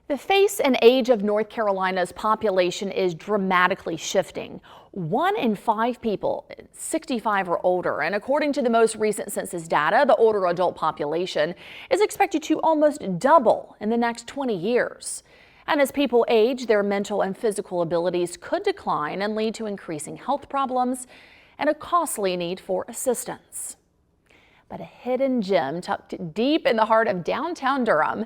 The face and age of North Carolina's population is dramatically shifting. 1 in 5 people 65 or older, and according to the most recent census data, the older adult population is expected to almost double in the next 20 years. And as people age, their mental and physical abilities could decline and lead to increasing health problems and a costly need for assistance. But a hidden gem tucked deep in the heart of downtown Durham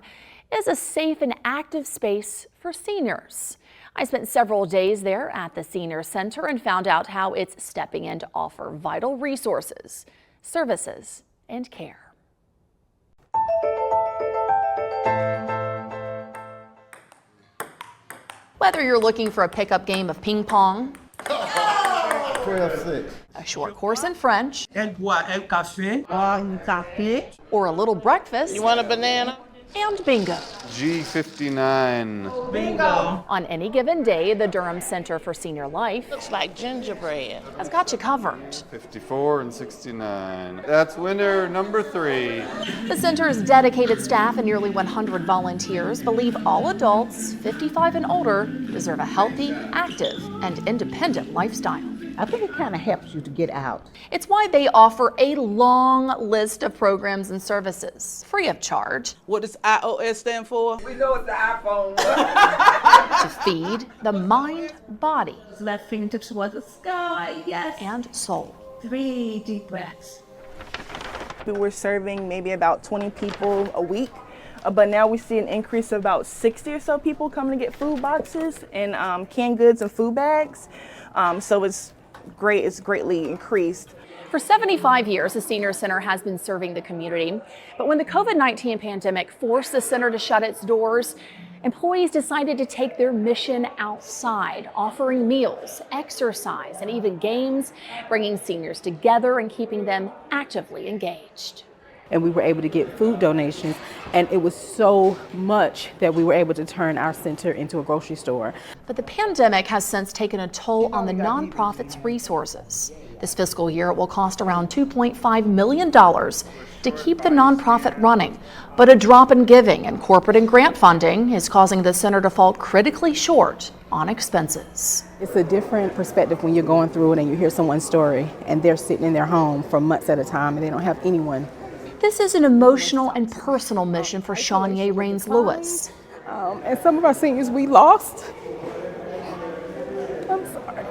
is a safe and active space for seniors. I spent several days there at the Senior Center and found out how it's stepping in to offer vital resources, services, and care. Whether you're looking for a pickup game of ping pong, 12-6. a short course in French, Elle boit un café. Un café. or a little breakfast, You want a banana? and bingo. G59. Bingo. On any given day, the Durham Center for Senior Life Looks like gingerbread. has got you covered. 54 and 69. That's winner number 3. The center's dedicated staff and nearly 100 volunteers believe all adults 55 and older deserve a healthy, active, and independent lifestyle. I think it kind of helps you to get out. It's why they offer a long list of programs and services, free of charge, What does iOS stand for? We know it's the iPhone. to feed the mind, body, Left finger towards the sky, yes. and soul. 3 deep breaths. We were serving maybe about 20 people a week, but now we see an increase of about 60 or so people coming to get food boxes and canned goods and food bags. So it's great, it's greatly increased. For 75 years, the Senior Center has been serving the community. But when the COVID-19 pandemic forced the center to shut its doors, employees decided to take their mission outside, offering meals, exercise, and even games, bringing seniors together and keeping them actively engaged. And we were able to get food donations, and it was so much that we were able to turn our center into a grocery store. But the pandemic has since taken a toll on the nonprofit's resources. This fiscal year, it will cost around $2.5 million to keep the nonprofit running. But a drop in giving and corporate and grant funding is causing the center to fall critically short on expenses. It's a different perspective when you're going through it and you hear someone's story, and they're sitting in their home for months at a time and they don't have anyone. This is an emotional and personal mission for Shania Rains Lewis. And some of our seniors we lost. I'm sorry.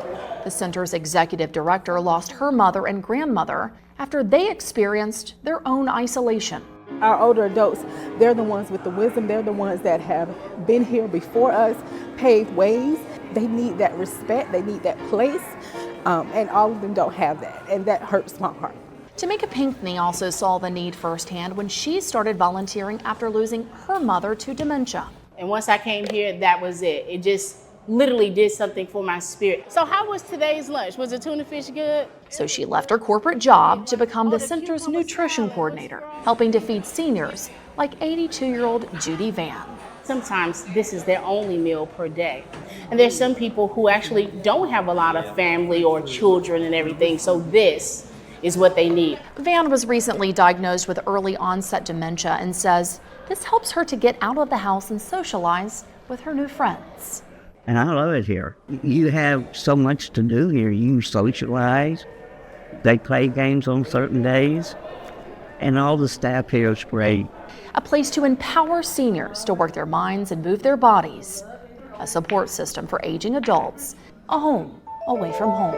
The center's executive director lost her mother and grandmother after they experienced their own isolation. Our older adults, they're the ones with the wisdom. They're the ones that have been here before us, paved ways. They need that respect. They need that place. And all of them don't have that. And that hurts my heart. Tamika Pinckney also saw the need firsthand when she started volunteering after losing her mother to dementia. And once I came here, that was it. It just literally did something for my spirit. So how was today's lunch? Was the tuna fish good? So she left her corporate job to become the center's nutrition coordinator, helping to feed seniors like 82-year-old Judy Van. Sometimes this is their only meal per day. And there's some people who actually don't have a lot of family or children and everything, so this is what they need. Van was recently diagnosed with early onset dementia and says this helps her to get out of the house and socialize with her new friends. And I love it here. You have so much to do here. You socialize. They play games on certain days. And all the staff here is great. A place to empower seniors to work their minds and move their bodies. A support system for aging adults. A home away from home.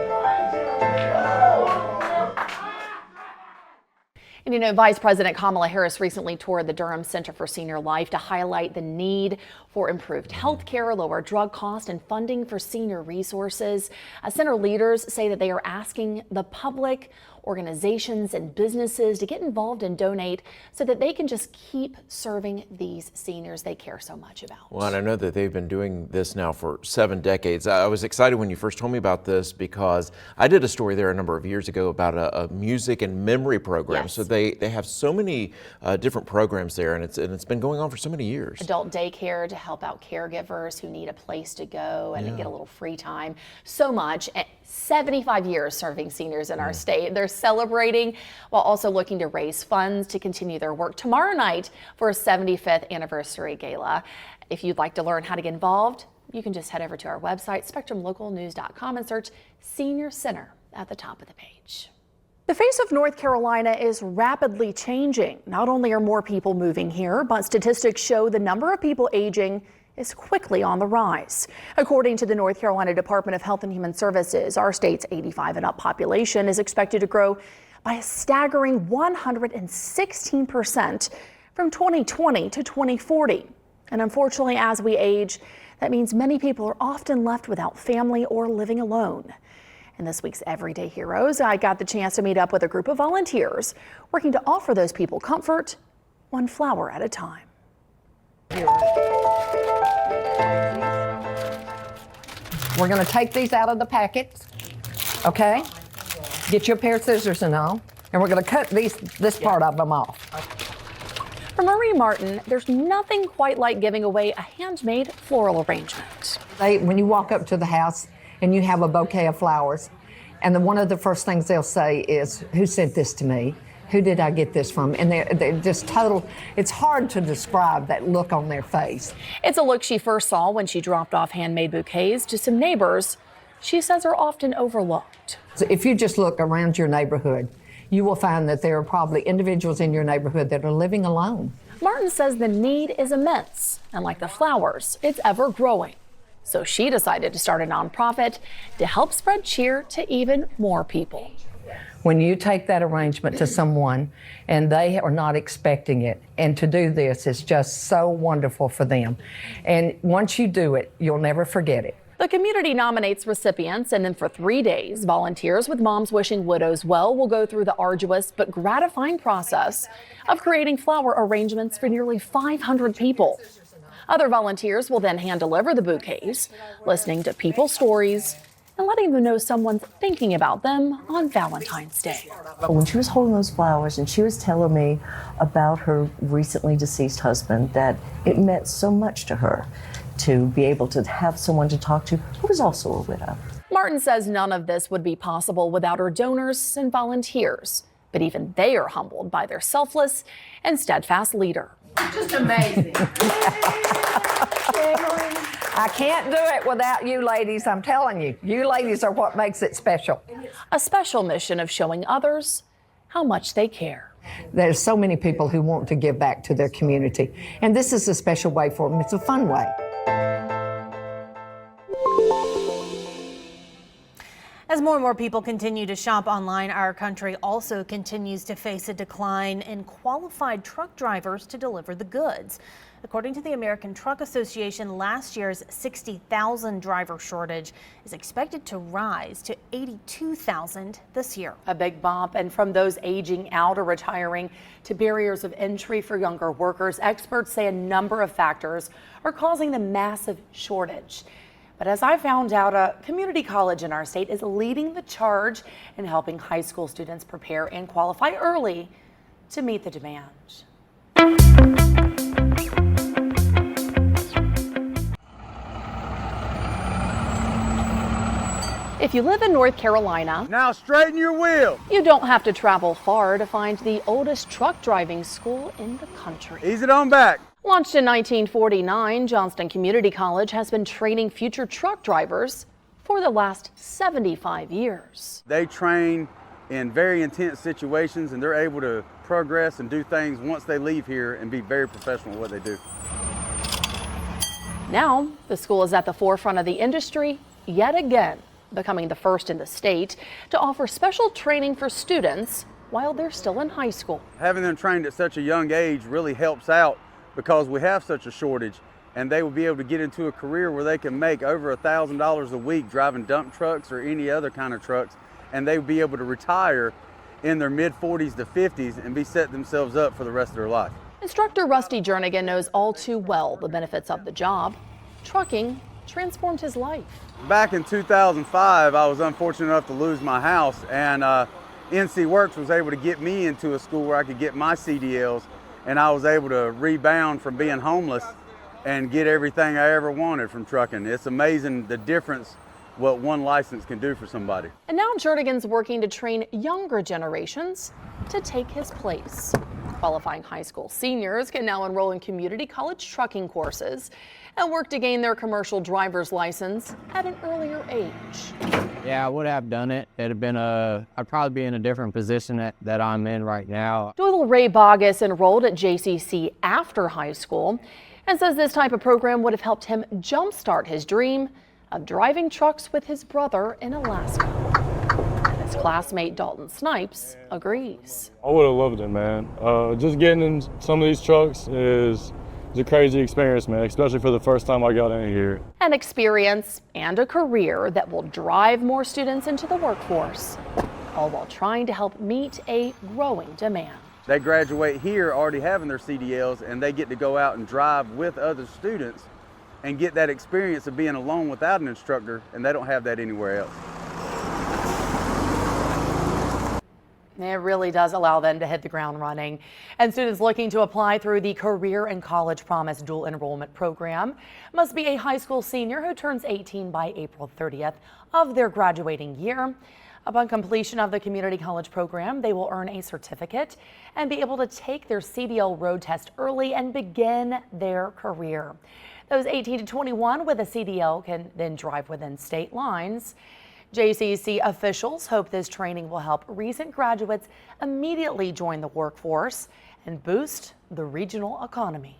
And you know, Vice President Kamala Harris recently toured the Durham Center for Senior Life to highlight the need for improved health care, lower drug costs, and funding for senior resources. Center leaders say that they are asking the public, organizations, and businesses to get involved and donate so that they can just keep serving these seniors they care so much about. Well, and I know that they've been doing this now for 7 decades. I was excited when you first told me about this because I did a story there a number of years ago about a music and memory program. Yes. So they have so many different programs there, and it's been going on for so many years. Adult daycare to help out caregivers who need a place to go and get a little free time. So much. 75 years serving seniors in our state. There's celebrating while also looking to raise funds to continue their work tomorrow night for a 75th anniversary gala. If you'd like to learn how to get involved, you can just head over to our website, spectrumlocalnews.com, and search Senior Center at the top of the page. The face of North Carolina is rapidly changing. Not only are more people moving here, but statistics show the number of people aging is quickly on the rise. According to the North Carolina Department of Health and Human Services, our state's 85 and up population is expected to grow by a staggering 116% from 2020 to 2040. And unfortunately, as we age, that means many people are often left without family or living alone. In this week's Everyday Heroes, I got the chance to meet up with a group of volunteers working to offer those people comfort, one flower at a time. We're going to take these out of the packets, okay? Get you a pair of scissors and all, and we're going to cut this part of them off. For Marie Martin, there's nothing quite like giving away a handmade floral arrangement. When you walk up to the house and you have a bouquet of flowers, and one of the first things they'll say is, who sent this to me? Who did I get this from? And they're just total, it's hard to describe that look on their face. It's a look she first saw when she dropped off handmade bouquets to some neighbors she says are often overlooked. So if you just look around your neighborhood, you will find that there are probably individuals in your neighborhood that are living alone. Martin says the need is immense, and like the flowers, it's ever growing. So she decided to start a nonprofit to help spread cheer to even more people. When you take that arrangement to someone and they are not expecting it, and to do this is just so wonderful for them. And once you do it, you'll never forget it. The community nominates recipients, and then for 3 days, volunteers with Moms Wishing Widows Well will go through the arduous but gratifying process of creating flower arrangements for nearly 500 people. Other volunteers will then hand deliver the bouquets, listening to people's stories and letting them know someone's thinking about them on Valentine's Day. When she was holding those flowers and she was telling me about her recently deceased husband, that it meant so much to her to be able to have someone to talk to who was also a widow. Martin says none of this would be possible without her donors and volunteers, but even they are humbled by their selfless and steadfast leader. Just amazing. I can't do it without you ladies, I'm telling you. You ladies are what makes it special. A special mission of showing others how much they care. There's so many people who want to give back to their community, and this is a special way for them. It's a fun way. As more and more people continue to shop online, our country also continues to face a decline in qualified truck drivers to deliver the goods. According to the American Truck Association, last year's 60,000 driver shortage is expected to rise to 82,000 this year. A big bump, and from those aging out or retiring to barriers of entry for younger workers, experts say a number of factors are causing the massive shortage. But as I found out, a community college in our state is leading the charge in helping high school students prepare and qualify early to meet the demand. If you live in North Carolina, Now straighten your wheel. you don't have to travel far to find the oldest truck driving school in the country. Ease it on back. Launched in 1949, Johnston Community College has been training future truck drivers for the last 75 years. They train in very intense situations, and they're able to progress and do things once they leave here and be very professional at what they do. Now, the school is at the forefront of the industry yet again, becoming the first in the state to offer special training for students while they're still in high school. Having them trained at such a young age really helps out because we have such a shortage, and they will be able to get into a career where they can make over $1,000 a week driving dump trucks or any other kind of trucks, and they will be able to retire in their mid-40s to 50s and be setting themselves up for the rest of their life. Instructor Rusty Jernigan knows all too well the benefits of the job. Trucking transformed his life. Back in 2005, I was unfortunate enough to lose my house, and NC Works was able to get me into a school where I could get my CDLs, and I was able to rebound from being homeless and get everything I ever wanted from trucking. It's amazing the difference what one license can do for somebody. And now Jernigan's working to train younger generations to take his place. Qualifying high school seniors can now enroll in community college trucking courses and work to gain their commercial driver's license at an earlier age. Yeah, I would have done it. It'd have been I'd probably be in a different position that I'm in right now. Doyle Ray Bogus enrolled at JCC after high school and says this type of program would have helped him jumpstart his dream of driving trucks with his brother in Alaska. And his classmate Dalton Snipes agrees. I would have loved it, man. Just getting in some of these trucks is a crazy experience, man, especially for the first time I got in here. An experience and a career that will drive more students into the workforce, all while trying to help meet a growing demand. They graduate here already having their CDLs, and they get to go out and drive with other students and get that experience of being alone without an instructor, and they don't have that anywhere else. It really does allow them to hit the ground running. And students looking to apply through the Career and College Promise Dual Enrollment Program must be a high school senior who turns 18 by April 30th of their graduating year. Upon completion of the community college program, they will earn a certificate and be able to take their CDL road test early and begin their career. Those 18 to 21 with a CDL can then drive within state lines. JCC officials hope this training will help recent graduates immediately join the workforce and boost the regional economy.